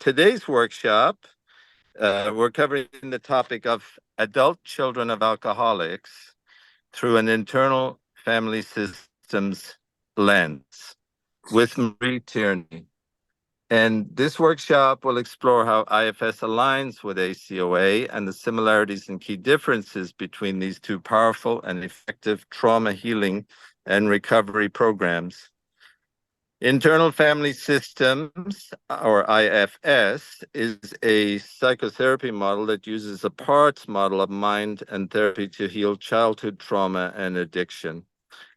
today's workshop, we're covering the topic of adult children of alcoholics through an internal family systems lens with Marie Tierney. And this workshop will explore how IFS aligns with ACoA and the similarities and key differences between these two powerful and effective trauma healing and recovery programs. Internal Family Systems, or IFS, is a psychotherapy model that uses a parts model of mind and therapy to heal childhood trauma and addiction.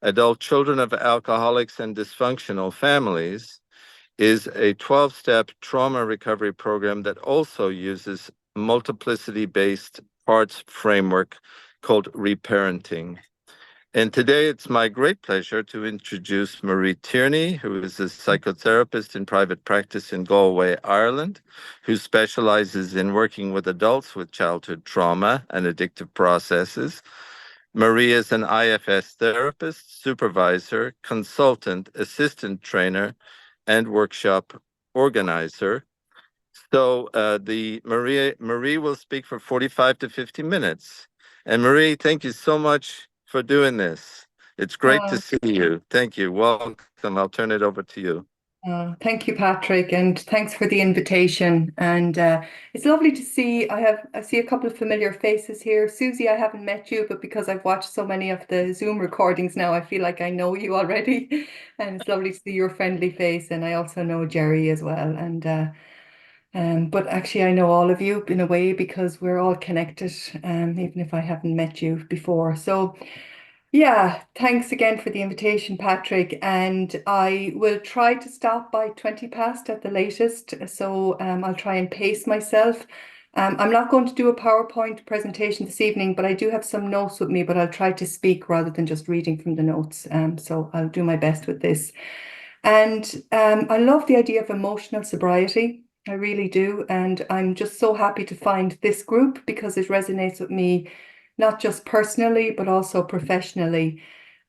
Adult children of alcoholics and dysfunctional families is a 12-step trauma recovery program that also uses multiplicity-based parts framework called reparenting. And today it's my great pleasure to introduce Marie Tierney, who is a psychotherapist in private practice in Galway, Ireland, who specializes in working with adults with childhood trauma and addictive processes. Marie is an IFS therapist, supervisor, consultant, assistant trainer, and workshop organizer. So Marie will speak for 45 to 50 minutes. And Marie, thank you so much for doing this. It's great to see you. Thank you. Welcome. I'll turn it over to you. Thank you, Patrick, and thanks for the invitation. And it's lovely to see. I see a couple of familiar faces here. Susie, I haven't met you, but because I've watched so many of the Zoom recordings now, I feel like I know you already. And it's lovely to see your friendly face. And I also know Jerry as well. But actually, I know all of you in a way because we're all connected, even if I haven't met you before. So. Yeah, thanks again for the invitation, Patrick. And I will try to stop by 20 past at the latest. So I'll try and pace myself. I'm not going to do a PowerPoint presentation this evening, but I do have some notes with me, but I'll try to speak rather than just reading from the notes. So I'll do my best with this. And I love the idea of emotional sobriety. I really do. And I'm just so happy to find this group because it resonates with me not just personally, but also professionally.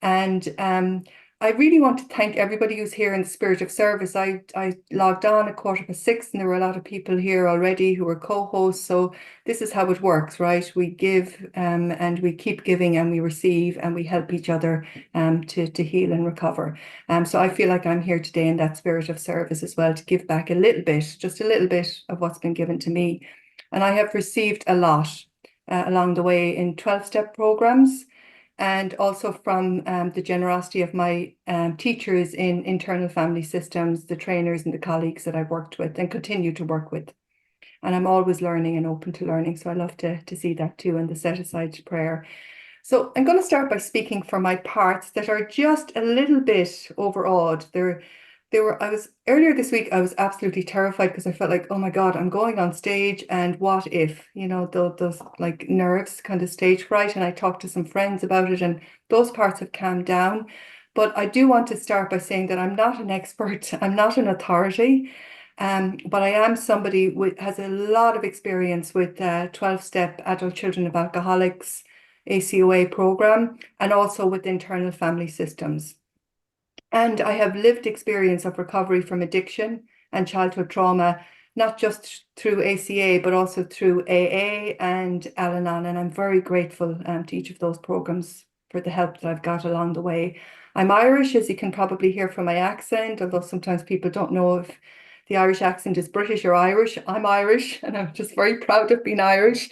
And I really want to thank everybody who's here in the spirit of service. I logged on at 6:15 and there were a lot of people here already who were co-hosts. So this is how it works, right? We give and we keep giving and we receive and we help each other to heal and recover. So I feel like I'm here today in that spirit of service as well to give back a little bit, just a little bit of what's been given to me. And I have received a lot. Along the way in 12-step programs and also from the generosity of my teachers in internal family systems, the trainers and the colleagues that I've worked with and continue to work with. And I'm always learning and open to learning. So I love to see that too in the set aside prayer. So I'm going to start by speaking for my parts that are just a little bit overawed. Earlier this week, I was absolutely terrified because I felt like, oh my God, I'm going on stage and what if, those like nerves kind of stage fright. And I talked to some friends about it and those parts have calmed down. But I do want to start by saying that I'm not an expert. I'm not an authority. But I am somebody who has a lot of experience with 12-step adult children of alcoholics, ACoA program, and also with internal family systems. And I have lived experience of recovery from addiction and childhood trauma, not just through ACA, but also through AA and Al-Anon. And I'm very grateful to each of those programs for the help that I've got along the way. I'm Irish, as you can probably hear from my accent, although sometimes people don't know if the Irish accent is British or Irish. I'm Irish, and I'm just very proud of being Irish.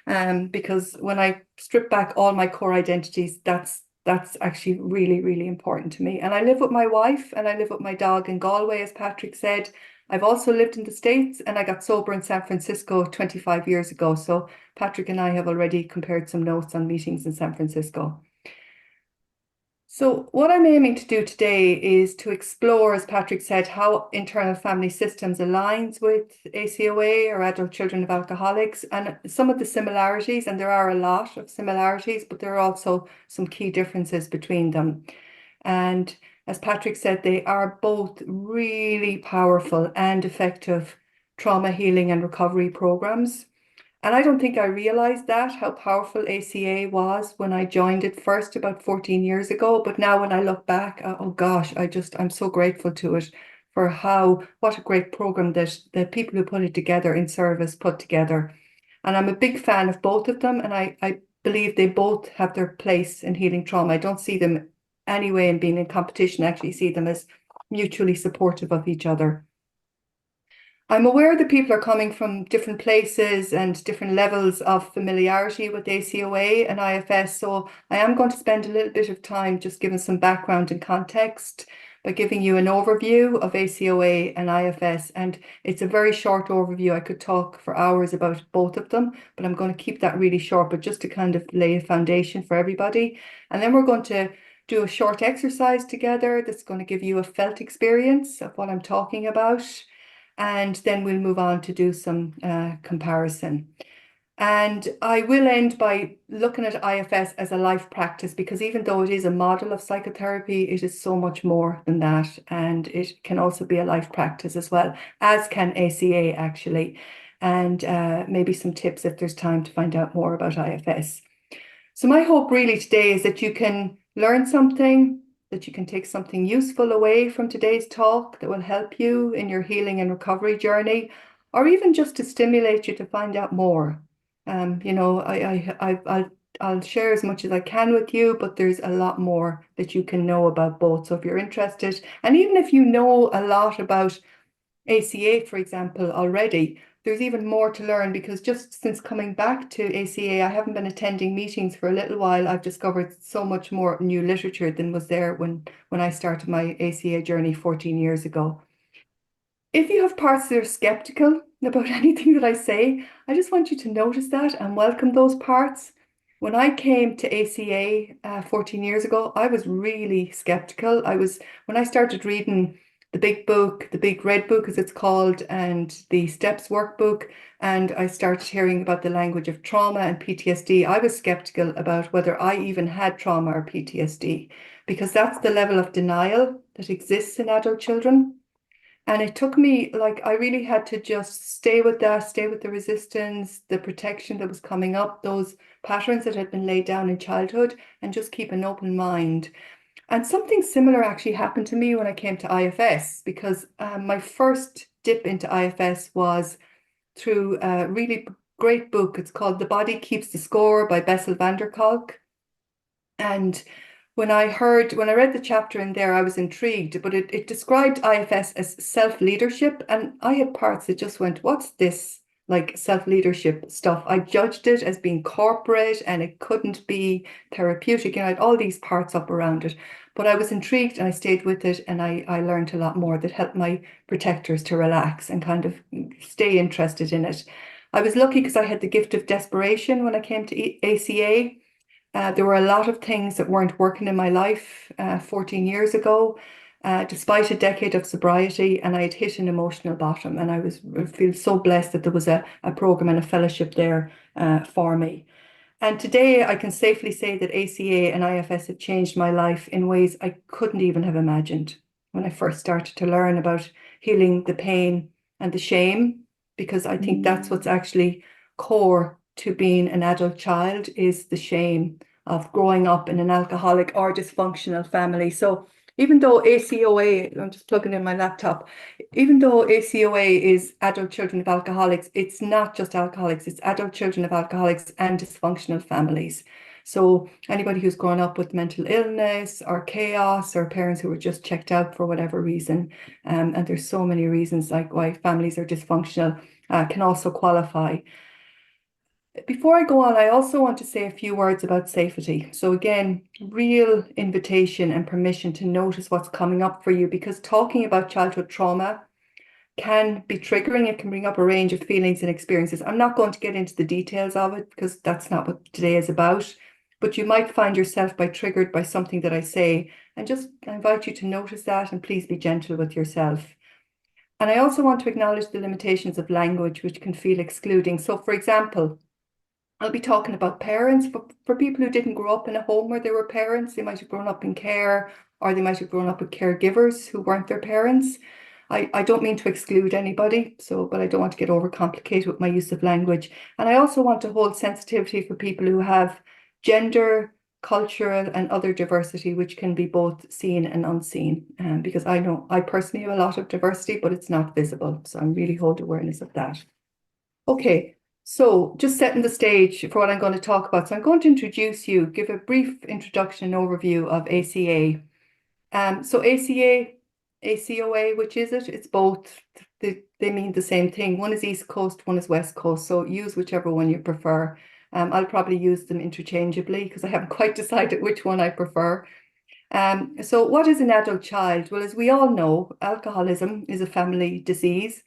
Because when I strip back all my core identities, that's actually really, really important to me. And I live with my wife and I live with my dog in Galway, as Patrick said. I've also lived in the States and I got sober in San Francisco 25 years ago. So Patrick and I have already compared some notes on meetings in San Francisco. So what I'm aiming to do today is to explore, as Patrick said, how internal family systems aligns with ACoA or adult children of alcoholics and some of the similarities, and there are a lot of similarities, but there are also some key differences between them. And as Patrick said, they are both really powerful and effective trauma healing and recovery programs. And I don't think I realized how powerful ACA was when I joined it first about 14 years ago. But now when I look back, oh gosh, I'm so grateful to it for what a great program that the people who put it together in service put together. And I'm a big fan of both of them, and I believe they both have their place in healing trauma. I don't see them anyway in being in competition. I actually see them as mutually supportive of each other. I'm aware that people are coming from different places and different levels of familiarity with ACoA and IFS, so I am going to spend a little bit of time just giving some background and context by giving you an overview of ACoA and IFS, and it's a very short overview. I could talk for hours about both of them, but I'm going to keep that really short, but just to kind of lay a foundation for everybody. And then we're going to do a short exercise together that's going to give you a felt experience of what I'm talking about. And then we'll move on to do some comparison. And I will end by looking at IFS as a life practice, because even though it is a model of psychotherapy, it is so much more than that. And it can also be a life practice as well, as can ACA actually. And maybe some tips if there's time to find out more about IFS. So my hope really today is that you can learn something, that you can take something useful away from today's talk that will help you in your healing and recovery journey, or even just to stimulate you to find out more. I'll share as much as I can with you, but there's a lot more that you can know about both. So if you're interested, and even if you know a lot about ACA, for example, already, there's even more to learn, because just since coming back to ACA, I haven't been attending meetings for a little while. I've discovered so much more new literature than was there when I started my ACA journey 14 years ago. If you have parts that are skeptical about anything that I say, I just want you to notice that and welcome those parts. When I came to ACA 14 years ago, I was really skeptical. When I started reading the big book, the big red book as it's called, and the steps workbook, and I started hearing about the language of trauma and PTSD, I was skeptical about whether I even had trauma or PTSD, because that's the level of denial that exists in adult children. And it took me, I really had to just stay with the resistance, the protection that was coming up, those patterns that had been laid down in childhood, and just keep an open mind. And something similar actually happened to me when I came to IFS, because my first dip into IFS was through a really great book. It's called The Body Keeps the Score by Bessel van der Kolk. And when I read the chapter in there, I was intrigued, but it described IFS as self-leadership. And I had parts that just went, what's this? Like self-leadership stuff. I judged it as being corporate and it couldn't be therapeutic. And I had all these parts up around it. But I was intrigued and I stayed with it, and I learned a lot more that helped my protectors to relax and kind of stay interested in it. I was lucky because I had the gift of desperation when I came to ACA. There were a lot of things that weren't working in my life 14 years ago, despite a decade of sobriety, and I had hit an emotional bottom, and I feel so blessed that there was a program and a fellowship there for me. And today I can safely say that ACA and IFS have changed my life in ways I couldn't even have imagined when I first started to learn about healing the pain and the shame, because I think that's what's actually core to being an adult child, is the shame of growing up in an alcoholic or dysfunctional family. So even though ACoA, I'm just plugging in my laptop, even though ACoA is adult children of alcoholics, it's not just alcoholics, it's adult children of alcoholics and dysfunctional families. So anybody who's grown up with mental illness or chaos, or parents who were just checked out for whatever reason, and there's so many reasons like why families are dysfunctional, can also qualify. Before I go on, I also want to say a few words about safety. So again, real invitation and permission to notice what's coming up for you, because talking about childhood trauma can be triggering. It can bring up a range of feelings and experiences. I'm not going to get into the details of it because that's not what today is about, but you might find yourself triggered by something that I say, and just invite you to notice that, and please be gentle with yourself. And I also want to acknowledge the limitations of language, which can feel excluding. So for example, I'll be talking about parents, but for people who didn't grow up in a home where they were parents, they might have grown up in care, or they might have grown up with caregivers who weren't their parents. I don't mean to exclude anybody, but I don't want to get overcomplicated with my use of language. And I also want to hold sensitivity for people who have gender, cultural and other diversity, which can be both seen and unseen. Because I know I personally have a lot of diversity, but it's not visible. So I really hold awareness of that. Okay, so just setting the stage for what I'm going to talk about. So I'm going to introduce you, give a brief introduction and overview of ACA. So ACA, ACoA, which is it? It's both. They mean the same thing. One is East Coast, one is West Coast. So use whichever one you prefer. I'll probably use them interchangeably because I haven't quite decided which one I prefer. So what is an adult child? Well, as we all know, alcoholism is a family disease.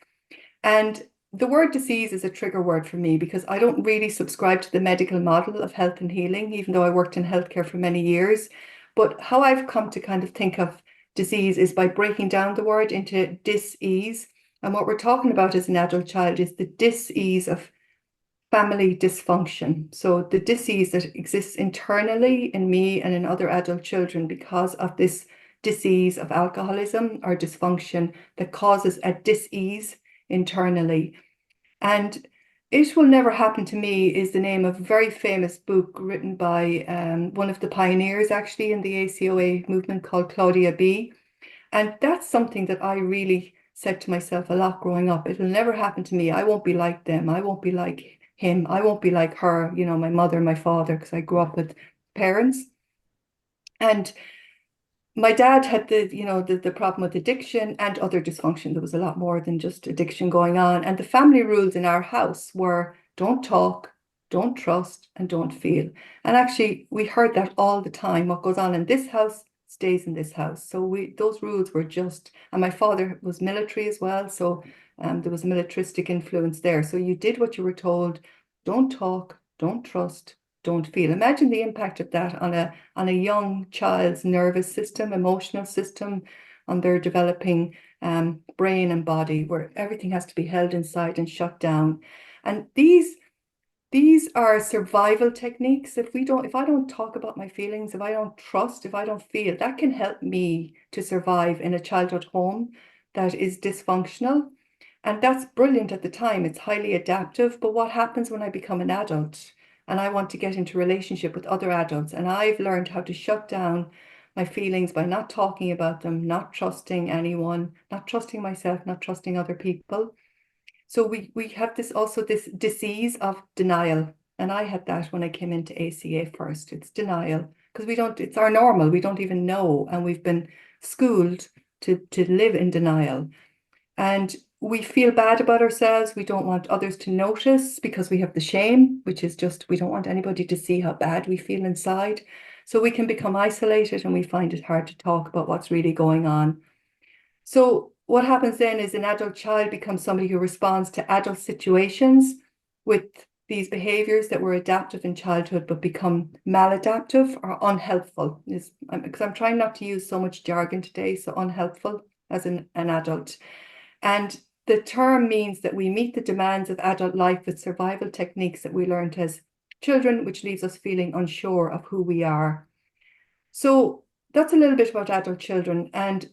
And the word disease is a trigger word for me because I don't really subscribe to the medical model of health and healing, even though I worked in healthcare for many years. But how I've come to kind of think of disease is by breaking down the word into dis-ease. And what we're talking about as an adult child is the dis-ease of family dysfunction. So the dis-ease that exists internally in me and in other adult children because of this disease of alcoholism or dysfunction that causes a dis-ease internally. And It Will Never Happen to Me is the name of a very famous book written by one of the pioneers actually in the ACoA movement called Claudia B. And that's something that I really said to myself a lot growing up. It will never happen to me. I won't be like them. I won't be like him. I won't be like her, you know, my mother, my father, because I grew up with parents. And my dad had the problem with addiction and other dysfunction. There was a lot more than just addiction going on. And the family rules in our house were don't talk, don't trust, and don't feel. And actually, we heard that all the time. What goes on in this house stays in this house. So those rules were just, and my father was military as well. So there was a militaristic influence there. So you did what you were told. Don't talk, don't trust, don't feel. Imagine the impact of that on a young child's nervous system, emotional system, on their developing brain and body, where everything has to be held inside and shut down. And these are survival techniques. If I don't talk about my feelings, if I don't trust, if I don't feel, that can help me to survive in a childhood home that is dysfunctional. And that's brilliant at the time. It's highly adaptive. But what happens when I become an adult and I want to get into relationship with other adults? And I've learned how to shut down my feelings by not talking about them, not trusting anyone, not trusting myself, not trusting other people. So we have this disease of denial. And I had that when I came into ACA first. It's denial because it's our normal. We don't even know. And we've been schooled to live in denial. And we feel bad about ourselves. We don't want others to notice because we have the shame, which is just, we don't want anybody to see how bad we feel inside. So we can become isolated and we find it hard to talk about what's really going on. So what happens then is an adult child becomes somebody who responds to adult situations with these behaviors that were adaptive in childhood but become maladaptive or unhelpful. Because I'm trying not to use so much jargon today, so unhelpful as an adult. And the term means that we meet the demands of adult life with survival techniques that we learned as children, which leaves us feeling unsure of who we are. So that's a little bit about adult children. And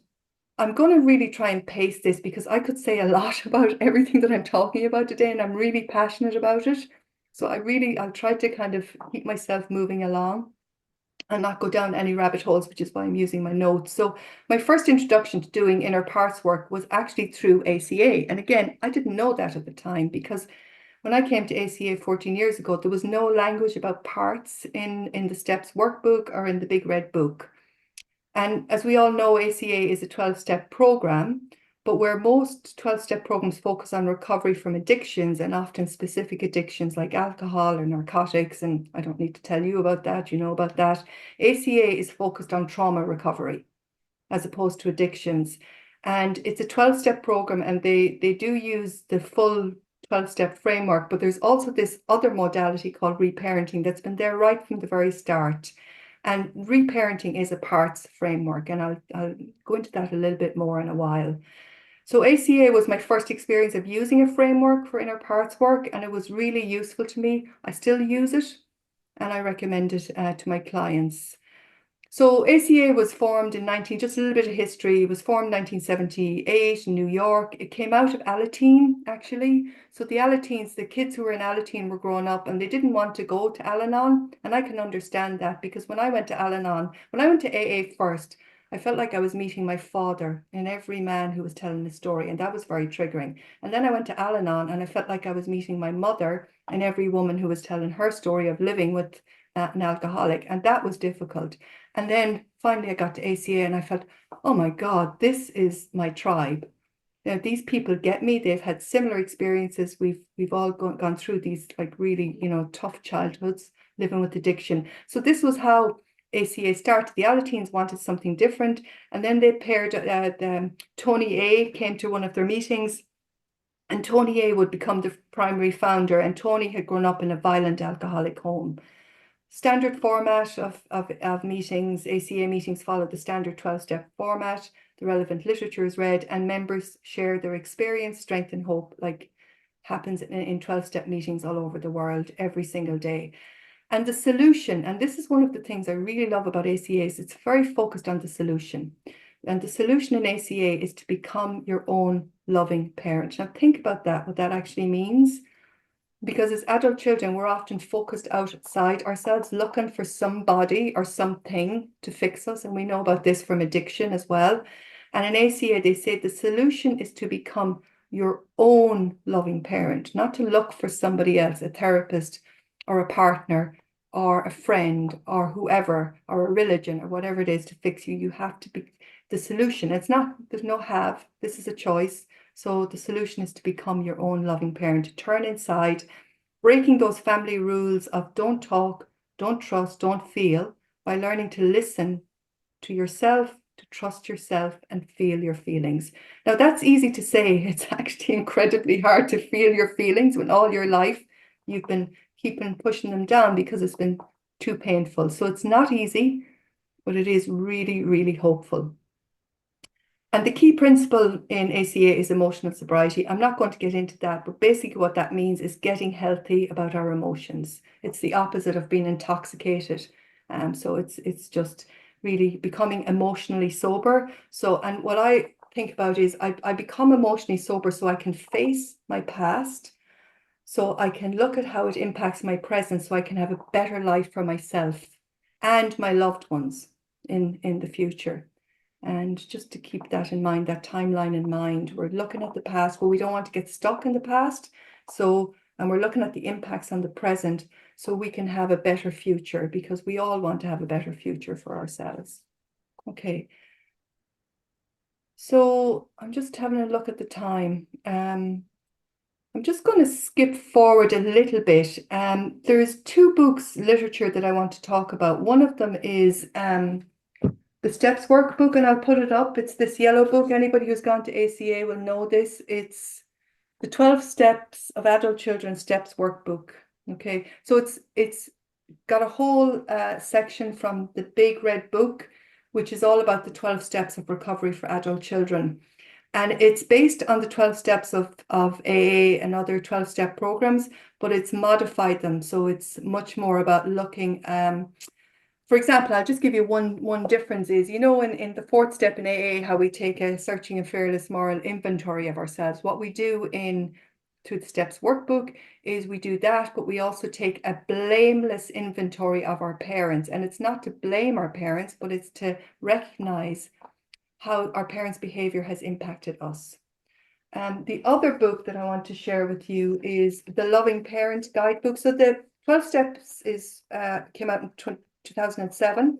I'm going to really try and pace this because I could say a lot about everything that I'm talking about today, and I'm really passionate about it. So I'll try to kind of keep myself moving along and not go down any rabbit holes, which is why I'm using my notes. So my first introduction to doing inner parts work was actually through ACA. And again, I didn't know that at the time because when I came to ACA 14 years ago, there was no language about parts in the STEPS workbook or in the big red book. And as we all know, ACA is a 12-step program, but where most 12-step programs focus on recovery from addictions and often specific addictions like alcohol or narcotics, and I don't need to tell you about that, you know about that. ACA is focused on trauma recovery as opposed to addictions. And it's a 12-step program, and they do use the full 12-step framework, but there's also this other modality called reparenting that's been there right from the very start. And reparenting is a parts framework, and I'll go into that a little bit more in a while. So ACA was my first experience of using a framework for inner parts work, and it was really useful to me. I still use it, and I recommend it to my clients. So ACA was formed in just a little bit of history. It was formed in 1978 in New York. It came out of Alateen, actually. So the Alateens, the kids who were in Alateen were growing up and they didn't want to go to Al-Anon. And I can understand that, because when I went to Al-Anon, when I went to AA first, I felt like I was meeting my father in every man who was telling the story. And that was very triggering. And then I went to Al-Anon and I felt like I was meeting my mother and every woman who was telling her story of living with an alcoholic. And that was difficult. And then finally I got to ACA and I felt, oh my God, this is my tribe. Now, these people get me. They've had similar experiences. We've all gone through these like really, tough childhoods living with addiction. So this was how ACA started. The Alateens wanted something different. And then they paired, Tony A came to one of their meetings, and Tony A would become the primary founder. And Tony had grown up in a violent alcoholic home. Standard format of meetings, ACA meetings follow the standard 12-step format. The relevant literature is read and members share their experience, strength and hope, like happens in 12-step meetings all over the world every single day. And the solution, and this is one of the things I really love about ACA, is it's very focused on the solution. And the solution in ACA is to become your own loving parent. Now think about that, what that actually means. Because as adult children, we're often focused outside ourselves, looking for somebody or something to fix us. And we know about this from addiction as well. And in ACA, they say the solution is to become your own loving parent, not to look for somebody else, a therapist or a partner or a friend or whoever, or a religion or whatever it is to fix you. You have to be the solution. It's not, there's no have, this is a choice. So the solution is to become your own loving parent, to turn inside, breaking those family rules of don't talk, don't trust, don't feel, by learning to listen to yourself, to trust yourself and feel your feelings. Now that's easy to say. It's actually incredibly hard to feel your feelings when all your life you've been keeping pushing them down because it's been too painful. So it's not easy, but it is really, really hopeful. And the key principle in ACA is emotional sobriety. I'm not going to get into that, but basically what that means is getting healthy about our emotions. It's the opposite of being intoxicated. So it's just really becoming emotionally sober. So, and what I think about is I become emotionally sober so I can face my past, so I can look at how it impacts my present, so I can have a better life for myself and my loved ones in the future. And just to keep that in mind, that timeline in mind, we're looking at the past, but we don't want to get stuck in the past. So, and we're looking at the impacts on the present so we can have a better future, because we all want to have a better future for ourselves. Okay. So I'm just having a look at the time. I'm just going to skip forward a little bit. There's two books, literature, that I want to talk about. One of them is the Steps Workbook, and I'll put it up. It's this yellow book. Anybody who's gone to ACA will know this. It's the 12 Steps of Adult Children Steps Workbook. Okay, so it's got a whole section from the big red book, which is all about the 12 steps of recovery for adult children. And it's based on the 12 steps of AA and other 12-step programs, but it's modified them. So it's much more about looking, for example, I'll just give you one difference is, in the fourth step in AA, how we take a searching and fearless moral inventory of ourselves. What we do through the Steps Workbook is we do that, but we also take a blameless inventory of our parents. And it's not to blame our parents, but it's to recognize how our parents' behavior has impacted us. The other book that I want to share with you is the Loving Parent Guidebook. So the 12 Steps came out in 2007.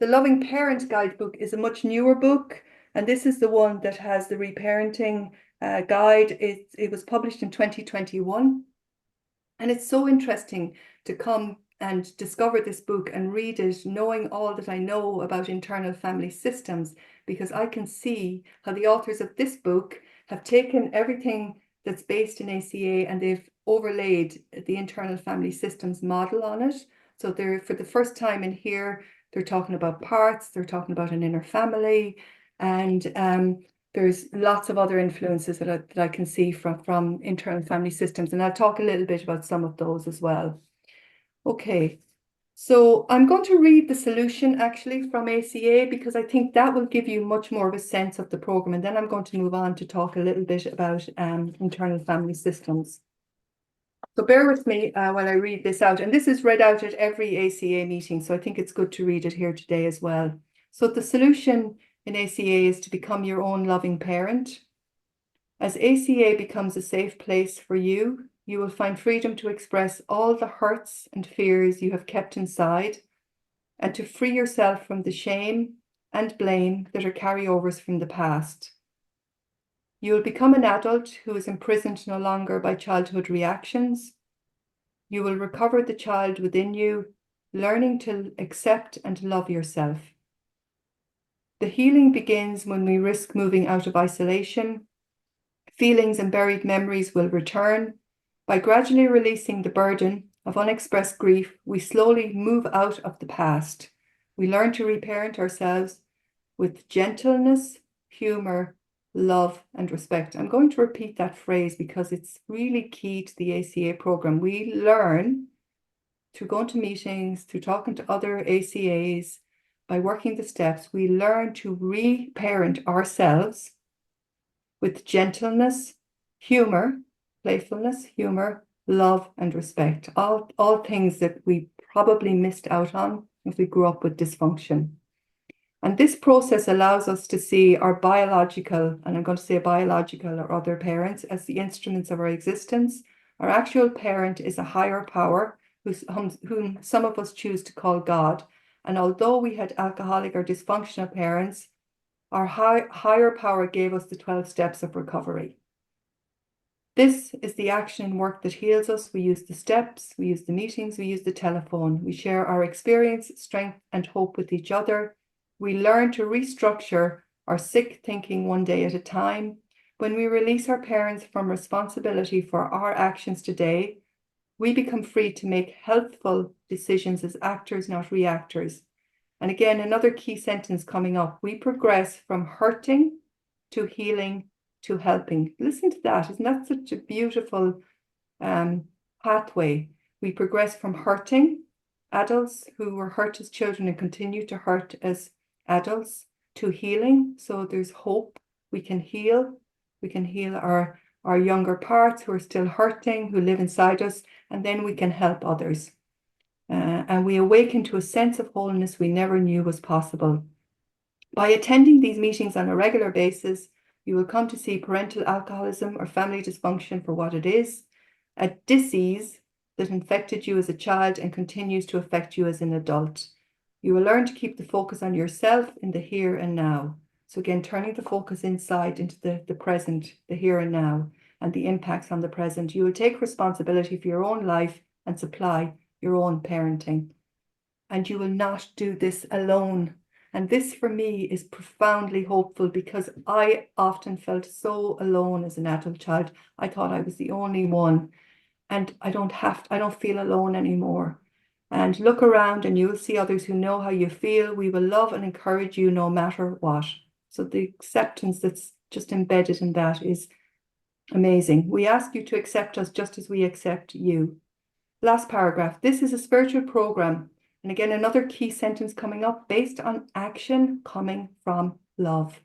The Loving Parent Guidebook is a much newer book, and this is the one that has the reparenting guide. It was published in 2021, and it's so interesting to come and discover this book and read it, knowing all that I know about internal family systems, because I can see how the authors of this book have taken everything that's based in ACA and they've overlaid the internal family systems model on it. So they're, for the first time in here, they're talking about parts, they're talking about an inner family, and there's lots of other influences that I can see from internal family systems. And I'll talk a little bit about some of those as well. Okay, So I'm going to read the solution actually from ACA because I think that will give you much more of a sense of the program. And then I'm going to move on to talk a little bit about internal family systems. So bear with me while I read this out. And this is read out at every ACA meeting. So I think it's good to read it here today as well. So the solution in ACA is to become your own loving parent. As ACA becomes a safe place for you, you will find freedom to express all the hurts and fears you have kept inside and to free yourself from the shame and blame that are carryovers from the past. You will become an adult who is imprisoned no longer by childhood reactions. You will recover the child within you, learning to accept and love yourself. The healing begins when we risk moving out of isolation. Feelings and buried memories will return. By gradually releasing the burden of unexpressed grief, we slowly move out of the past. We learn to reparent ourselves with gentleness, humor, love, and respect. I'm going to repeat that phrase because it's really key to the ACA program. We learn through going to meetings, through talking to other ACAs, by working the steps, we learn to reparent ourselves with gentleness, humor, playfulness, humor, love, and respect. All things that we probably missed out on if we grew up with dysfunction. And this process allows us to see our biological, and I'm going to say biological or other parents, as the instruments of our existence. Our actual parent is a higher power whom some of us choose to call God. And although we had alcoholic or dysfunctional parents, our higher power gave us the 12 steps of recovery. This is the action and work that heals us. We use the steps, we use the meetings, we use the telephone. We share our experience, strength, and hope with each other. We learn to restructure our sick thinking one day at a time. When we release our parents from responsibility for our actions today, we become free to make healthful decisions as actors, not reactors. And again, another key sentence coming up, we progress from hurting to healing to helping. Listen to that. Isn't that such a beautiful pathway? We progress from hurting, adults who were hurt as children and continue to hurt as adults, to healing. So there's hope. We can heal. We can heal our younger parts who are still hurting, who live inside us, and then we can help others. And we awaken to a sense of wholeness we never knew was possible. By attending these meetings on a regular basis, you will come to see parental alcoholism or family dysfunction for what it is, a disease that infected you as a child and continues to affect you as an adult. You will learn to keep the focus on yourself in the here and now. So again, turning the focus inside into the present, the here and now, and the impacts on the present. You will take responsibility for your own life and supply your own parenting. And you will not do this alone. And this for me is profoundly hopeful because I often felt so alone as an adult child. I thought I was the only one. And I don't feel alone anymore. And look around and you will see others who know how you feel. We will love and encourage you no matter what. So the acceptance that's just embedded in that is amazing. We ask you to accept us just as we accept you. Last paragraph, this is a spiritual program. And again, another key sentence coming up, based on action coming from love.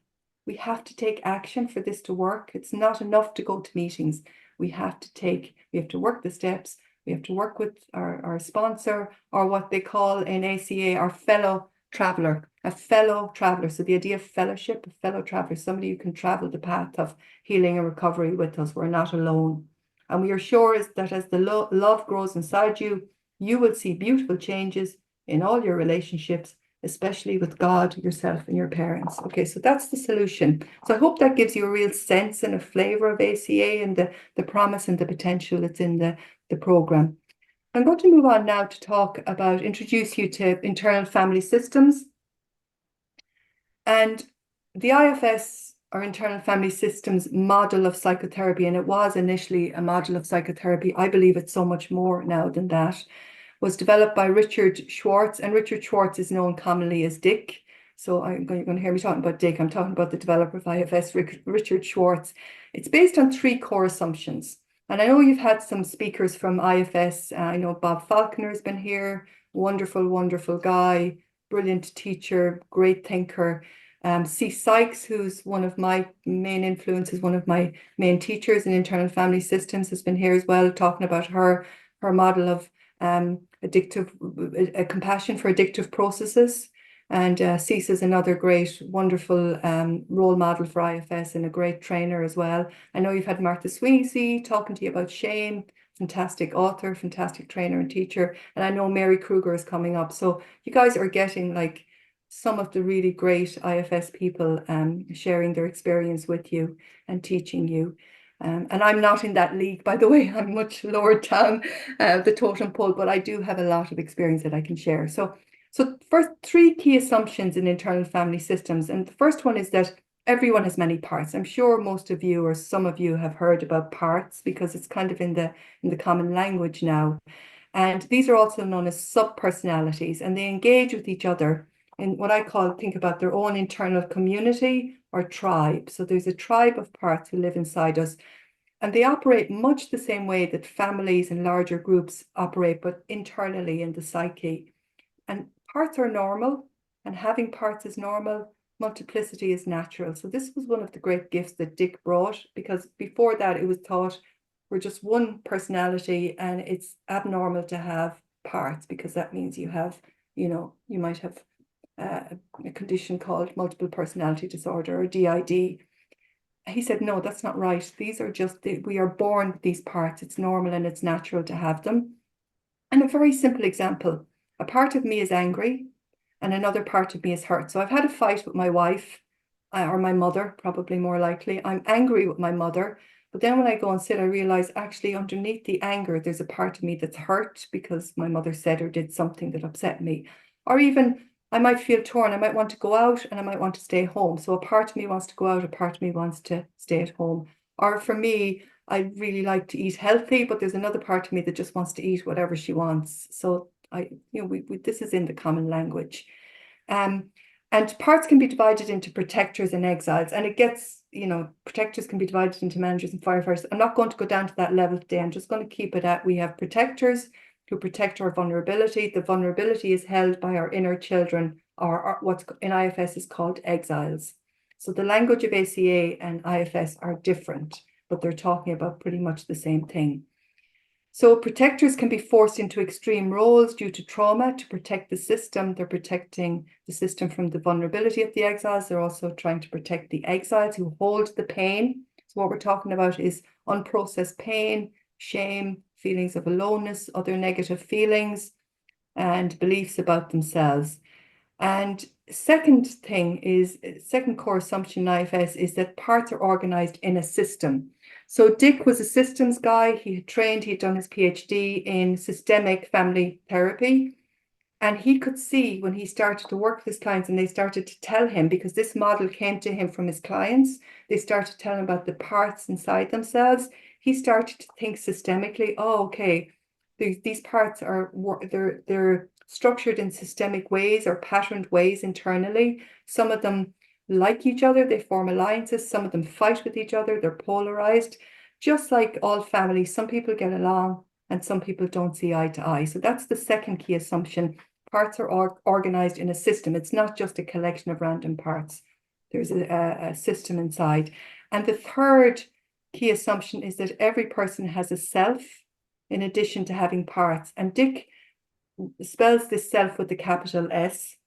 We have to take action for this to work. It's not enough to go to meetings. We have to work the steps. We have to work with our sponsor, or what they call in ACA, our fellow traveler, a fellow traveler. So the idea of fellowship, a fellow traveler, somebody who can travel the path of healing and recovery with us. We're not alone. And we are sure that as the love grows inside you, you will see beautiful changes in all your relationships, especially with God, yourself, and your parents. Okay, so that's the solution. So I hope that gives you a real sense and a flavor of ACA and the promise and the potential that's in the program. I'm going to move on now to introduce you to internal family systems. And the IFS, or internal family systems, model of psychotherapy, and it was initially a model of psychotherapy. I believe it's so much more now than that. Was developed by Richard Schwartz, and Richard Schwartz is known commonly as Dick. So you're going to hear me talking about Dick. I'm talking about the developer of IFS, Richard Schwartz. It's based on 3 core assumptions. And I know you've had some speakers from IFS. I know Bob Falconer has been here, wonderful, wonderful guy, brilliant teacher, great thinker. C. Sykes, who's one of my main influences, one of my main teachers in internal family systems, has been here as well, talking about her model of addictive, compassion for addictive processes. And Cease is another great, wonderful role model for IFS and a great trainer as well. I know you've had Martha Swinglesey talking to you about shame, fantastic author, fantastic trainer and teacher. And I know Mary Kruger is coming up. So you guys are getting like some of the really great IFS people sharing their experience with you and teaching you. And I'm not in that league, by the way. I'm much lower down the totem pole, but I do have a lot of experience that I can share. So first, 3 key assumptions in internal family systems. And the first one is that everyone has many parts. I'm sure most of you or some of you have heard about parts because it's kind of in the common language now. And these are also known as sub-personalities, and they engage with each other in what I think about their own internal community or tribe. So there's a tribe of parts who live inside us, and they operate much the same way that families and larger groups operate, but internally in the psyche. And parts are normal, and having parts is normal. Multiplicity is natural. So this was one of the great gifts that Dick brought, because before that it was thought we're just one personality and it's abnormal to have parts, because that means you have, you might have a condition called multiple personality disorder or DID. He said, no, that's not right. These are just, we are born with these parts. It's normal and it's natural to have them. And a very simple example, a part of me is angry and another part of me is hurt. So I've had a fight with my wife or my mother, probably more likely. I'm angry with my mother. But then when I go and sit, I realize actually underneath the anger, there's a part of me that's hurt because my mother said or did something that upset me. Or even I might feel torn. I might want to go out and I might want to stay home. So a part of me wants to go out, a part of me wants to stay at home. Or for me, I really like to eat healthy, but there's another part of me that just wants to eat whatever she wants. So this is in the common language. And parts can be divided into protectors and exiles, and it gets, protectors can be divided into managers and firefighters. I'm not going to go down to that level today. I'm just going to keep it at, we have protectors who protect our vulnerability. The vulnerability is held by our inner children, or what's in IFS is called exiles. So the language of ACA and IFS are different, but they're talking about pretty much the same thing. So protectors can be forced into extreme roles due to trauma to protect the system. They're protecting the system from the vulnerability of the exiles. They're also trying to protect the exiles who hold the pain. So what we're talking about is unprocessed pain, shame, feelings of aloneness, other negative feelings, and beliefs about themselves. And second core assumption in IFS is that parts are organized in a system. So Dick was a systems guy. He had trained, he'd done his PhD in systemic family therapy. And he could see when he started to work with his clients and they started to tell him, because this model came to him from his clients, they started to tell him about the parts inside themselves. He started to think systemically, oh, okay, these parts are, they're structured in systemic ways or patterned ways internally. Some of them like each other, they form alliances. Some of them fight with each other, they're polarized. Just like all families, some people get along and some people don't see eye to eye. So that's the second key assumption. Parts are organized in a system. It's not just a collection of random parts. There's a system inside. And the third key assumption is that every person has a self in addition to having parts. And Dick spells this self with the capital S.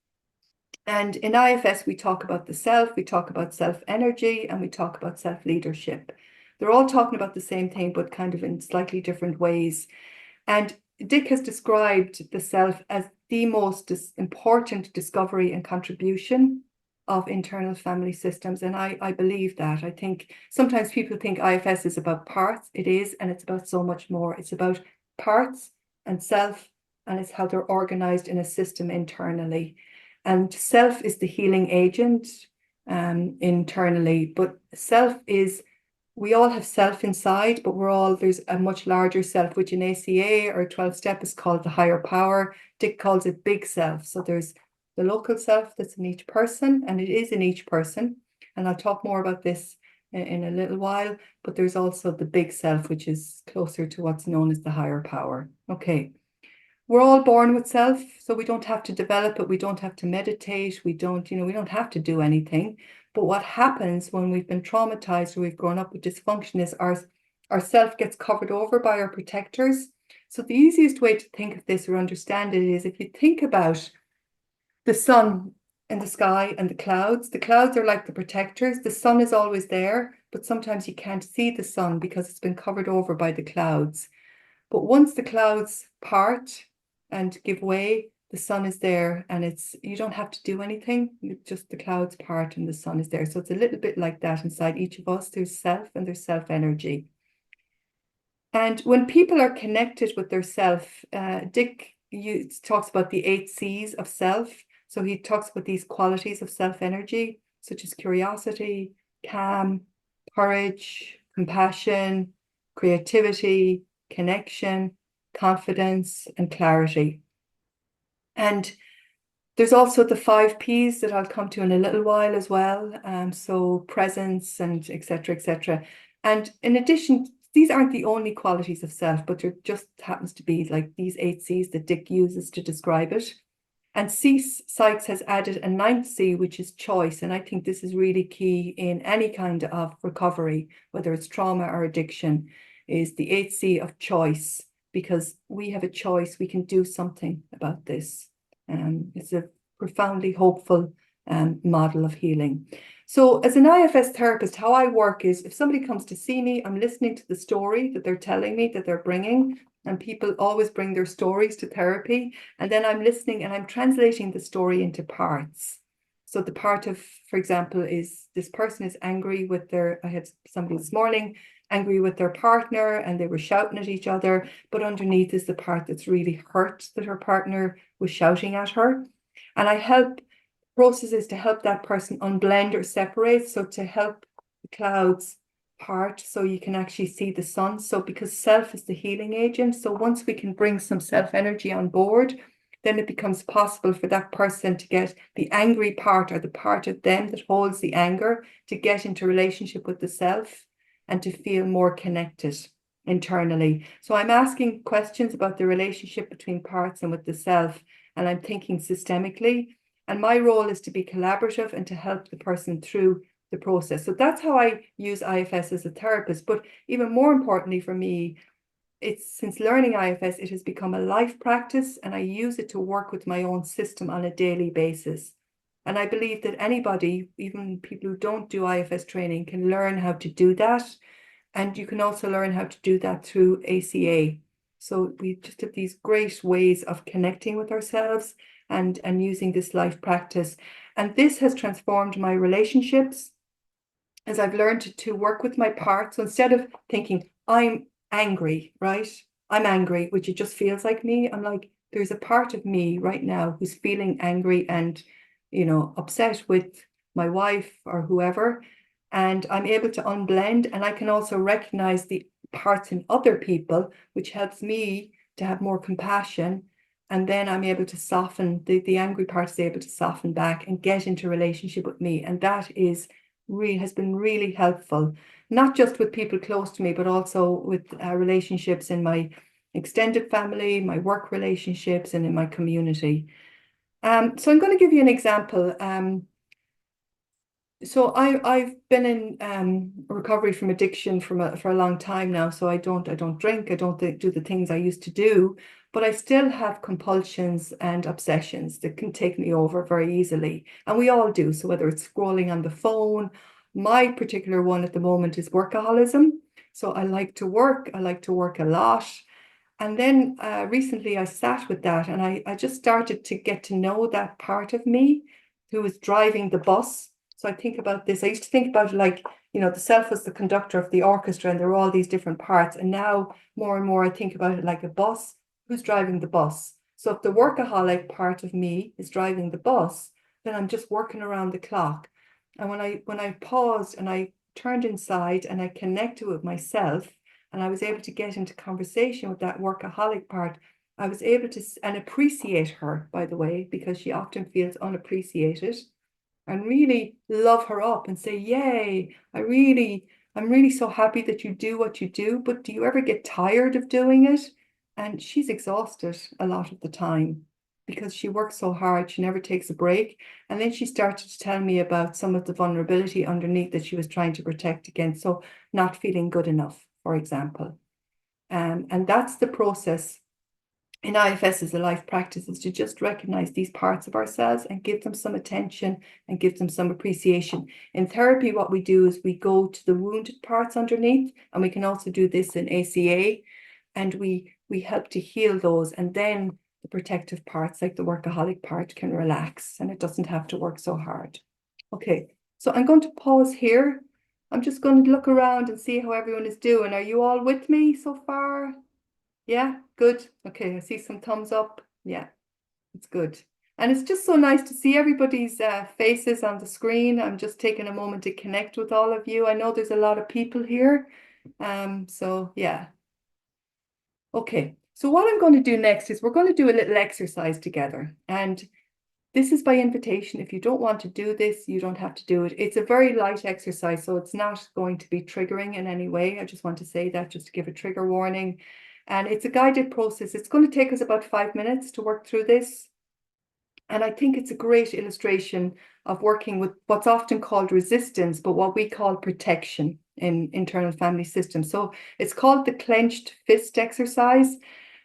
And in IFS, we talk about the self, we talk about self-energy, and we talk about self-leadership. They're all talking about the same thing, but kind of in slightly different ways. And Dick has described the self as the most important discovery and contribution of internal family systems. And I believe that. I think sometimes people think IFS is about parts. It is, and it's about so much more. It's about parts and self, and it's how they're organized in a system internally. And self is the healing agent internally, but self is, we all have self inside, but there's a much larger self, which in ACA or 12-step is called the higher power. Dick calls it big self. So there's the local self that's in each person, and it is in each person. And I'll talk more about this in a little while, but there's also the big self, which is closer to what's known as the higher power. Okay. We're all born with self, so we don't have to develop it. We don't have to meditate. We don't have to do anything. But what happens when we've been traumatized or we've grown up with dysfunction is our self gets covered over by our protectors. So the easiest way to think of this or understand it is if you think about the sun in the sky and the clouds are like the protectors. The sun is always there, but sometimes you can't see the sun because it's been covered over by the clouds. But once the clouds part and give way, the sun is there, and you don't have to do anything. Just the clouds part and the sun is there. So it's a little bit like that inside each of us. There's self and there's self energy. And when people are connected with their self, Dick talks about the 8 C's of self. So he talks about these qualities of self energy, such as curiosity, calm, courage, compassion, creativity, connection, confidence, and clarity. And there's also the 5 P's that I'll come to in a little while as well. So presence and etc., etc. And in addition, these aren't the only qualities of self, but there just happens to be like these 8 C's that Dick uses to describe it. And Sykes has added a 9th C, which is choice. And I think this is really key in any kind of recovery, whether it's trauma or addiction, is the 8th C of choice, because we have a choice. We can do something about this. It's a profoundly hopeful model of healing. So as an IFS therapist, how I work is if somebody comes to see me, I'm listening to the story that they're telling me, that they're bringing. And people always bring their stories to therapy. And then I'm listening and I'm translating the story into parts. So the part of, for example, is this person is angry with I had somebody this morning angry with their partner and they were shouting at each other. But underneath is the part that's really hurt that her partner was shouting at her. And I help processes to help that person unblend or separate. So to help the clouds part so you can actually see the sun. So because self is the healing agent. So once we can bring some self energy on board, then it becomes possible for that person to get the angry part or the part of them that holds the anger to get into relationship with the self and to feel more connected internally. So I'm asking questions about the relationship between parts and with the self, and I'm thinking systemically. And my role is to be collaborative and to help the person through the process. So that's how I use IFS as a therapist. But even more importantly for me, since learning IFS, it has become a life practice, and I use it to work with my own system on a daily basis. And I believe that anybody, even people who don't do IFS training, can learn how to do that. And you can also learn how to do that through ACA. So we just have these great ways of connecting with ourselves and using this life practice. And this has transformed my relationships as I've learned to work with my parts. So instead of thinking, I'm angry, right? I'm angry, which it just feels like me. I'm like, there's a part of me right now who's feeling angry and, upset with my wife or whoever. And I'm able to unblend, and I can also recognize the parts in other people, which helps me to have more compassion. And then I'm able to soften, the angry part is able to soften back and get into relationship with me. And that has been really helpful, not just with people close to me, but also with relationships in my extended family, my work relationships, and in my community. So I'm going to give you an example. So I've been in recovery from addiction for a long time now. So I don't drink, I don't do the things I used to do, but I still have compulsions and obsessions that can take me over very easily. And we all do. So whether it's scrolling on the phone, my particular one at the moment is workaholism. So I like to work a lot. And then recently I sat with that, and I just started to get to know that part of me who was driving the bus. So I think about this. I used to think about it like, the self was the conductor of the orchestra and there were all these different parts. And now more and more I think about it like a bus. Who's driving the bus? So if the workaholic part of me is driving the bus, then I'm just working around the clock. And when I paused and I turned inside and I connected with myself, and I was able to get into conversation with that workaholic part, I was able to and appreciate her, by the way, because she often feels unappreciated. and really love her up and say, yay, I'm really so happy that you do what you do, but do you ever get tired of doing it? And she's exhausted a lot of the time because she works so hard, she never takes a break. And then she started to tell me about some of the vulnerability underneath that she was trying to protect against. So not feeling good enough, for example. And that's the process in IFS as a life practice, is to just recognize these parts of ourselves and give them some attention and give them some appreciation. In therapy, what we do is we go to the wounded parts underneath, and we can also do this in ACA, and we help to heal those, and then the protective parts, like the workaholic part, can relax and it doesn't have to work so hard. Okay, so I'm going to pause here. I'm just going to look around and see how everyone is doing. Are you all with me so far? Yeah, good. Okay, I see some thumbs up. Yeah, it's good. And it's just so nice to see everybody's faces on the screen. I'm just taking a moment to connect with all of you. I know there's a lot of people here. So yeah. Okay, so what I'm going to do next is we're going to do a little exercise together. And this is by invitation. If you don't want to do this, you don't have to do it. It's a very light exercise, so it's not going to be triggering in any way. I just want to say that just to give a trigger warning. And it's a guided process. It's going to take us about 5 minutes to work through this. And I think it's a great illustration of working with what's often called resistance, but what we call protection in internal family systems. So it's called the clenched fist exercise.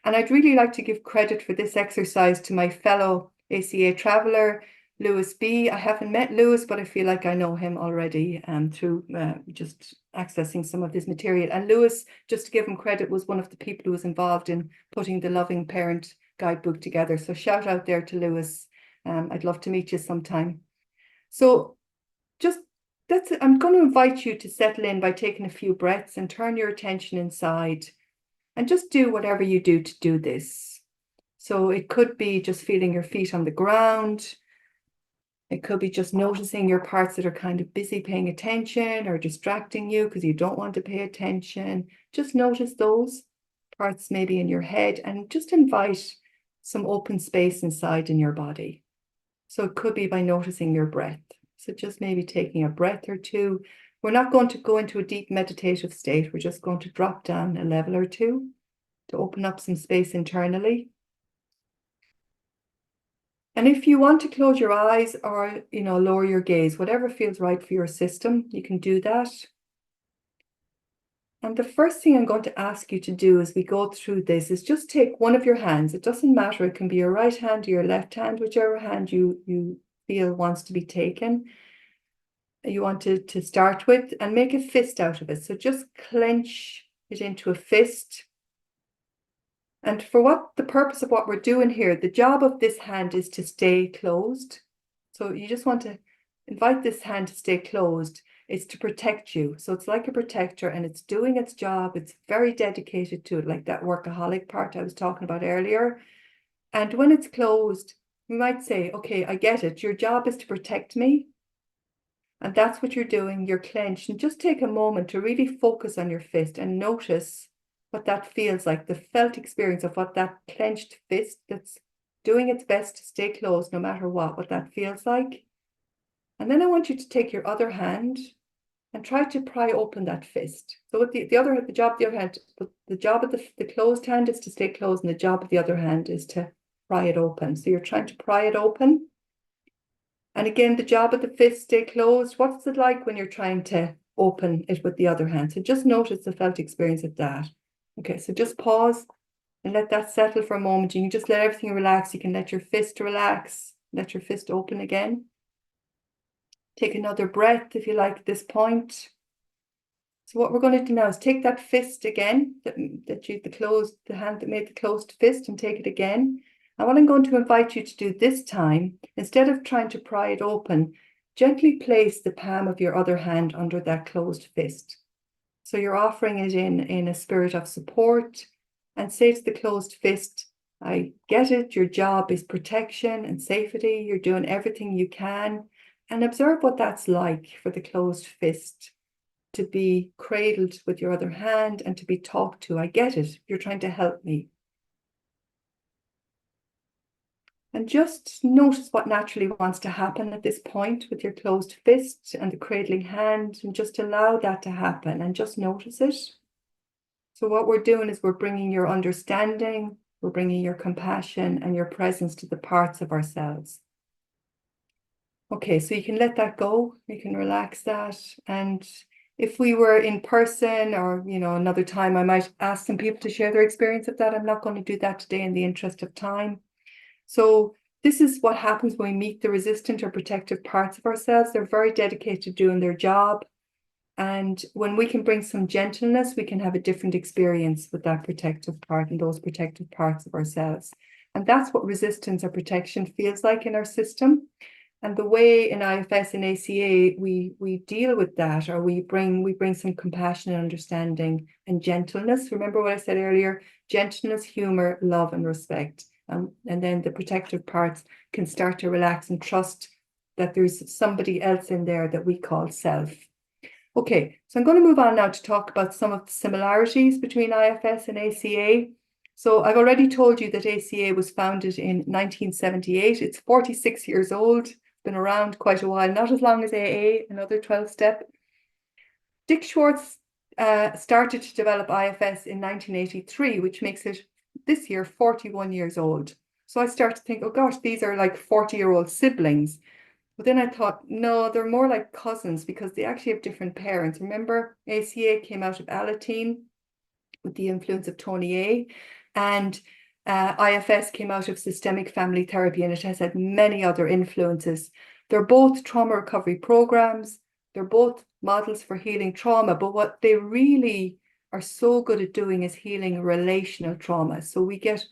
And I'd really like to give credit for this exercise to my fellow ACA traveler, Lewis B. I haven't met Lewis, but I feel like I know him already through just accessing some of this material. And Lewis, just to give him credit, was one of the people who was involved in putting the Loving Parent Guidebook together. So shout out there to Lewis. I'd love to meet you sometime. So I'm going to invite you to settle in by taking a few breaths and turn your attention inside and just do whatever you do to do this. So it could be just feeling your feet on the ground. It could be just noticing your parts that are kind of busy paying attention or distracting you because you don't want to pay attention. Just notice those parts maybe in your head and just invite some open space inside in your body. So it could be by noticing your breath. So just maybe taking a breath or two. We're not going to go into a deep meditative state. We're just going to drop down a level or two to open up some space internally. And if you want to close your eyes or, lower your gaze, whatever feels right for your system, you can do that. And the first thing I'm going to ask you to do as we go through this is just take one of your hands. It doesn't matter. It can be your right hand or your left hand, whichever hand you feel wants to be taken. You want to start with, and make a fist out of it. So just clench it into a fist. And for the purpose of what we're doing here, the job of this hand is to stay closed. So you just want to invite this hand to stay closed. It's to protect you. So it's like a protector and it's doing its job. It's very dedicated to it, like that workaholic part I was talking about earlier. And when it's closed, we might say, okay, I get it. Your job is to protect me. And that's what you're doing. You're clenched. And just take a moment to really focus on your fist and notice what that feels like, the felt experience of what that clenched fist that's doing its best to stay closed no matter what that feels like. And then I want you to take your other hand and try to pry open that fist. So with the job of the other hand, the job of the closed hand is to stay closed, and the job of the other hand is to pry it open. So you're trying to pry it open. And again, the job of the fist, stay closed. What's it like when you're trying to open it with the other hand? So just notice the felt experience of that. Okay, so just pause and let that settle for a moment. You can just let everything relax. You can let your fist relax, let your fist open again. Take another breath if you like at this point. So what we're going to do now is take that fist again, the hand that made the closed fist, and take it again. And what I'm going to invite you to do this time, instead of trying to pry it open, gently place the palm of your other hand under that closed fist. So you're offering it in a spirit of support, and say to the closed fist, I get it, your job is protection and safety, you're doing everything you can, and observe what that's like for the closed fist to be cradled with your other hand and to be talked to. I get it, you're trying to help me. And just notice what naturally wants to happen at this point with your closed fist and the cradling hand, and just allow that to happen and just notice it. So what we're doing is we're bringing your understanding, we're bringing your compassion and your presence to the parts of ourselves. Okay, so you can let that go, you can relax that. And if we were in person or, another time, I might ask some people to share their experience of that. I'm not going to do that today in the interest of time. So this is what happens when we meet the resistant or protective parts of ourselves. They're very dedicated to doing their job. And when we can bring some gentleness, we can have a different experience with that protective part and those protective parts of ourselves. And that's what resistance or protection feels like in our system. And the way in IFS and ACA we deal with that, or we bring some compassion and understanding and gentleness. Remember what I said earlier: gentleness, humor, love, and respect. And then the protective parts can start to relax and trust that there's somebody else in there that we call self. Okay, so I'm going to move on now to talk about some of the similarities between IFS and ACA. So I've already told you that ACA was founded in 1978. It's 46 years old, been around quite a while, not as long as AA, another 12-step. Dick Schwartz started to develop IFS in 1983, which makes it this year 41 years old. So I started to think, oh gosh, these are like 40-year-old siblings. But then I thought, no, they're more like cousins because they actually have different parents. Remember, ACA came out of Alateen with the influence of Tony A, and IFS came out of systemic family therapy, and it has had many other influences. They're both trauma recovery programs. They're both models for healing trauma, but what they really are so good at doing is healing relational trauma. So we get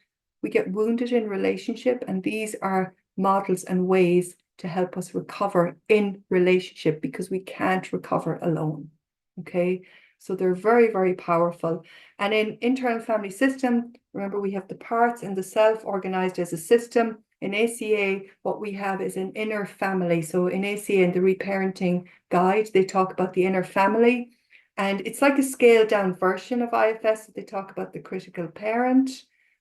wounded in relationship, and these are models and ways to help us recover in relationship, because we can't recover alone. Okay, so they're very, very powerful. And in internal family system, remember, we have the parts and the self organized as a system. In ACA, what we have is an inner family. So in ACA, in the reparenting guide, they talk about the inner family, and it's like a scaled down version of IFS. They talk about the critical parent,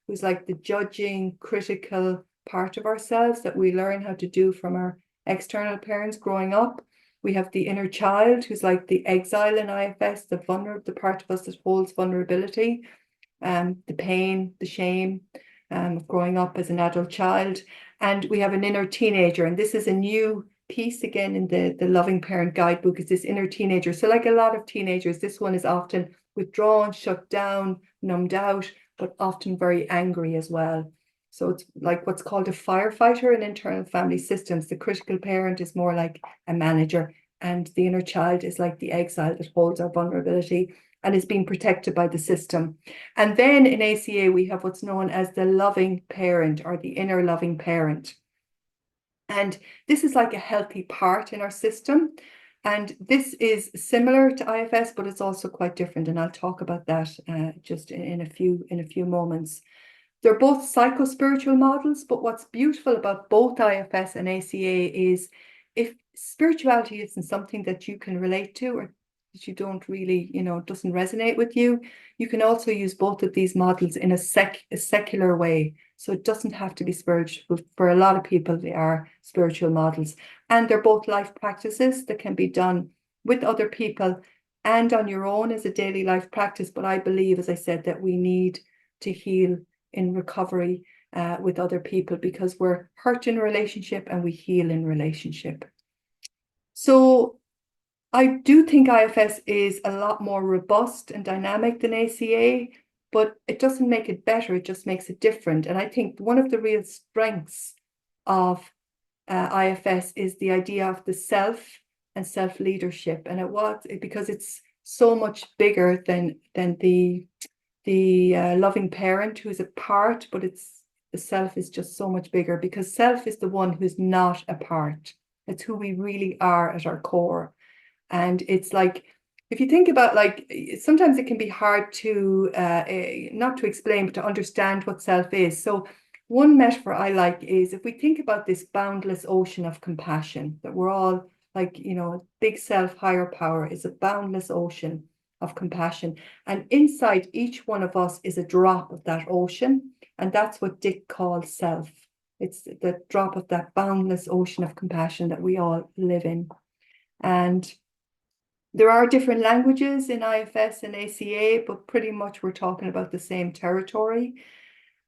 who's like the judging, critical part of ourselves that we learn how to do from our external parents growing up. We have the inner child, who's like the exile in IFS, the part of us that holds vulnerability, the pain, the shame of growing up as an adult child. And we have an inner teenager, and this is a new piece again in the Loving Parent Guidebook, is this inner teenager. So like a lot of teenagers, this one is often withdrawn, shut down, numbed out, but often very angry as well. So it's like what's called a firefighter in internal family systems. The critical parent is more like a manager, and the inner child is like the exile that holds our vulnerability and is being protected by the system. And then in ACA, we have what's known as the loving parent, or the inner loving parent. And this is like a healthy part in our system. And this is similar to IFS, but it's also quite different. And I'll talk about that just in a few moments. They're both psycho-spiritual models, but what's beautiful about both IFS and ACA is if spirituality isn't something that you can relate to, or that you don't really, doesn't resonate with you, you can also use both of these models in a secular way. So it doesn't have to be spiritual. For a lot of people, they are spiritual models. And they're both life practices that can be done with other people and on your own as a daily life practice. But I believe, as I said, that we need to heal in recovery with other people, because we're hurt in relationship and we heal in relationship. So I do think IFS is a lot more robust and dynamic than ACA, but it doesn't make it better, it just makes it different. And I think one of the real strengths of IFS is the idea of the self and self-leadership. And because it's so much bigger than the loving parent, who's a part, but the self is just so much bigger, because self is the one who's not a part. It's who we really are at our core. And it's like, if you think about, like, sometimes it can be hard to not to explain, but to understand what self is. So one metaphor I like is, if we think about this boundless ocean of compassion, that we're all like, big self, higher power is a boundless ocean of compassion. And inside each one of us is a drop of that ocean. And that's what Dick calls self. It's the drop of that boundless ocean of compassion that we all live in. And there are different languages in IFS and ACA, but pretty much we're talking about the same territory.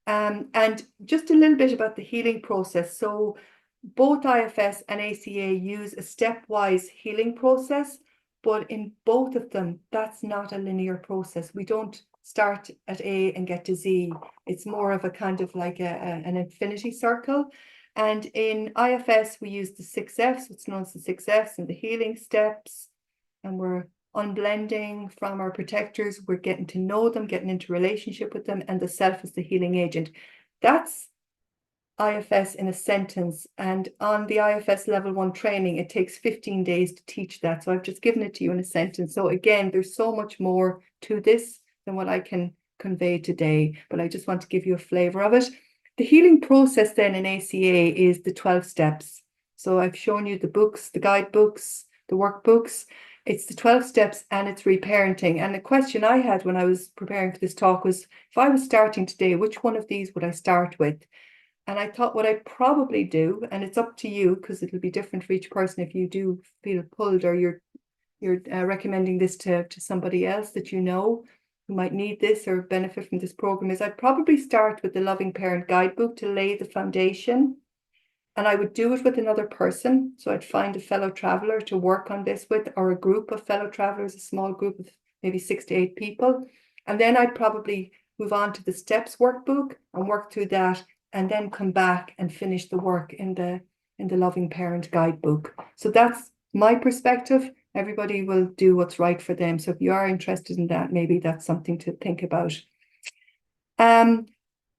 And just a little bit about the healing process. So both IFS and ACA use a stepwise healing process, but in both of them, that's not a linear process. We don't start at A and get to Z. It's more of a kind of like an infinity circle. And in IFS, we use the 6Fs, what's known as the 6Fs and the healing steps. And we're unblending from our protectors. We're getting to know them, getting into relationship with them, and the self is the healing agent. That's IFS in a sentence. And on the IFS level 1 training, it takes 15 days to teach that. So I've just given it to you in a sentence. So again, there's so much more to this than what I can convey today, but I just want to give you a flavor of it. The healing process then in ACA is the 12 steps. So I've shown you the books, the guidebooks, the workbooks. It's the 12 steps and it's reparenting. And the question I had when I was preparing for this talk was, if I was starting today, which one of these would I start with? And I thought what I'd probably do, and it's up to you because it'll be different for each person if you do feel pulled or you're recommending this to somebody else that you know who might need this or benefit from this program, is I'd probably start with the Loving Parent Guidebook to lay the foundation. And I would do it with another person. So I'd find a fellow traveler to work on this with, or a group of fellow travelers, a small group of maybe 6 to 8 people. And then I'd probably move on to the steps workbook and work through that, and then come back and finish the work in the Loving Parent Guidebook. So that's my perspective. Everybody will do what's right for them. So if you are interested in that, maybe that's something to think about.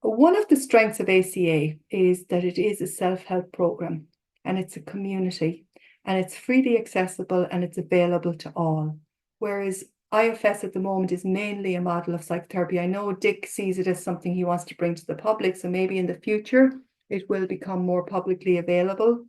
One of the strengths of ACA is that it is a self-help program, and it's a community, and it's freely accessible, and it's available to all. Whereas IFS at the moment is mainly a model of psychotherapy. I know Dick sees it as something he wants to bring to the public, so maybe in the future it will become more publicly available.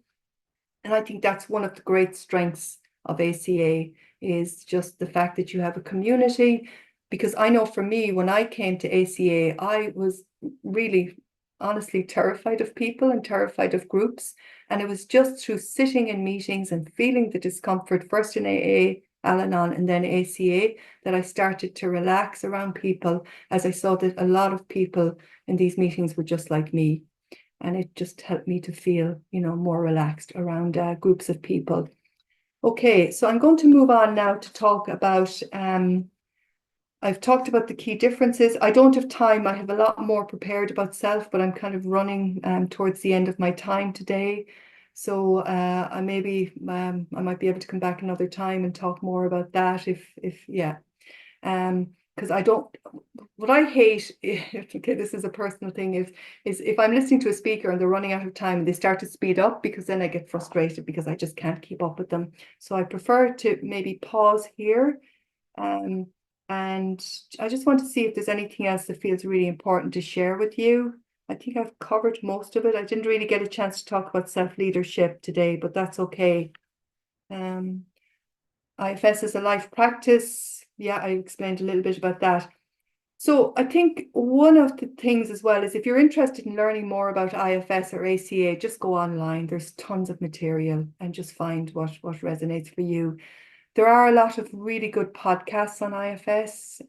And I think that's one of the great strengths of ACA, is just the fact that you have a community. Because I know for me, when I came to ACA, I was really honestly terrified of people and terrified of groups. And it was just through sitting in meetings and feeling the discomfort, first in AA, Al-Anon, and then ACA, that I started to relax around people, as I saw that a lot of people in these meetings were just like me. And it just helped me to feel, more relaxed around groups of people. Okay, so I'm going to move on now to talk about, I've talked about the key differences. I don't have time. I have a lot more prepared about self, but I'm kind of running towards the end of my time today. So I might be able to come back another time and talk more about that because what I hate, okay, this is a personal thing, is if I'm listening to a speaker and they're running out of time and they start to speed up, because then I get frustrated because I just can't keep up with them. So I prefer to maybe pause here. And I just want to see if there's anything else that feels really important to share with you. I think I've covered most of it. I didn't really get a chance to talk about self-leadership today, but that's okay. IFS is a life practice. Yeah, I explained a little bit about that. So I think one of the things as well is, if you're interested in learning more about IFS or ACA, just go online. There's tons of material, and just find what resonates for you. There are a lot of really good podcasts on IFS.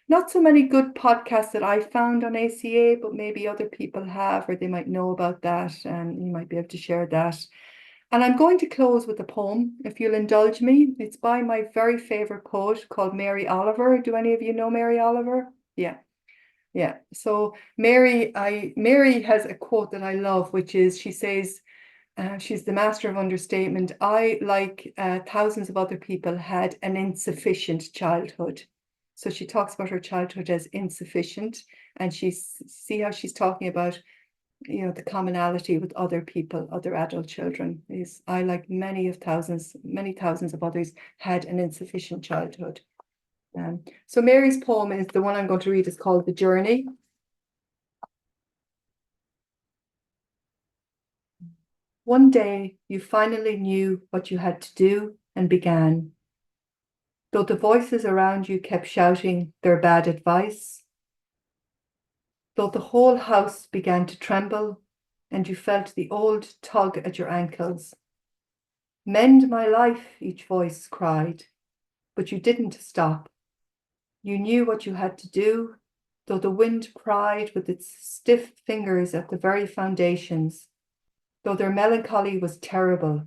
Not so many good podcasts that I found on ACA, but maybe other people have, or they might know about that, and you might be able to share that. And I'm going to close with a poem, if you'll indulge me. It's by my very favorite poet called Mary Oliver. Do any of you know Mary Oliver? Yeah. Yeah. So Mary has a quote that I love, which is, she says, she's the master of understatement. I, like thousands of other people, had an insufficient childhood. So she talks about her childhood as insufficient, and see how she's talking about, the commonality with other people, other adult children, is I, like many thousands of others, had an insufficient childhood. So Mary's poem is the one I'm going to read. Is called The Journey. One day you finally knew what you had to do and began. Though the voices around you kept shouting their bad advice, though the whole house began to tremble, and you felt the old tug at your ankles. Mend my life, each voice cried, but you didn't stop. You knew what you had to do, though the wind pried with its stiff fingers at the very foundations, though their melancholy was terrible.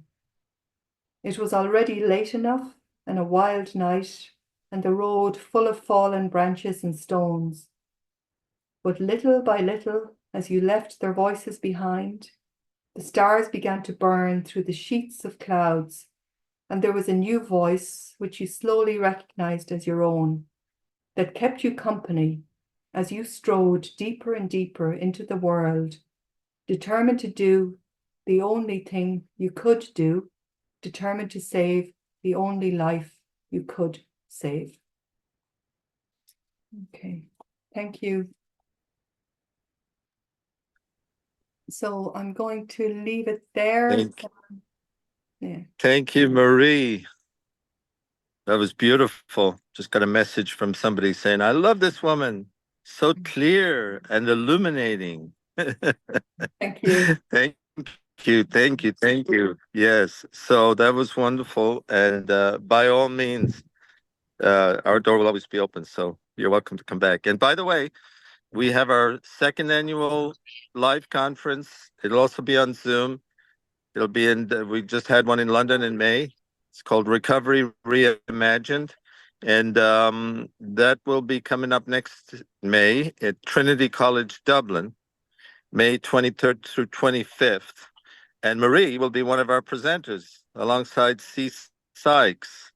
It was already late enough and a wild night, and the road full of fallen branches and stones. But little by little, as you left their voices behind, the stars began to burn through the sheets of clouds, and there was a new voice which you slowly recognized as your own, that kept you company as you strode deeper and deeper into the world, determined to do the only thing you could do, determined to save the only life you could save. Okay, thank you. So I'm going to leave it there. Thank you, Marie. That was beautiful. Just got a message from somebody saying, I love this woman. So clear and illuminating. Thank you. Thank you. Thank you. Thank you. Yes. So that was wonderful. And by all means, our door will always be open. So you're welcome to come back. And by the way, we have our second annual live conference. It'll also be on Zoom. It'll be we just had one in London in May. It's called Recovery Reimagined. And that will be coming up next May at Trinity College, Dublin, May 23rd through 25th. And Marie will be one of our presenters alongside C. Sykes.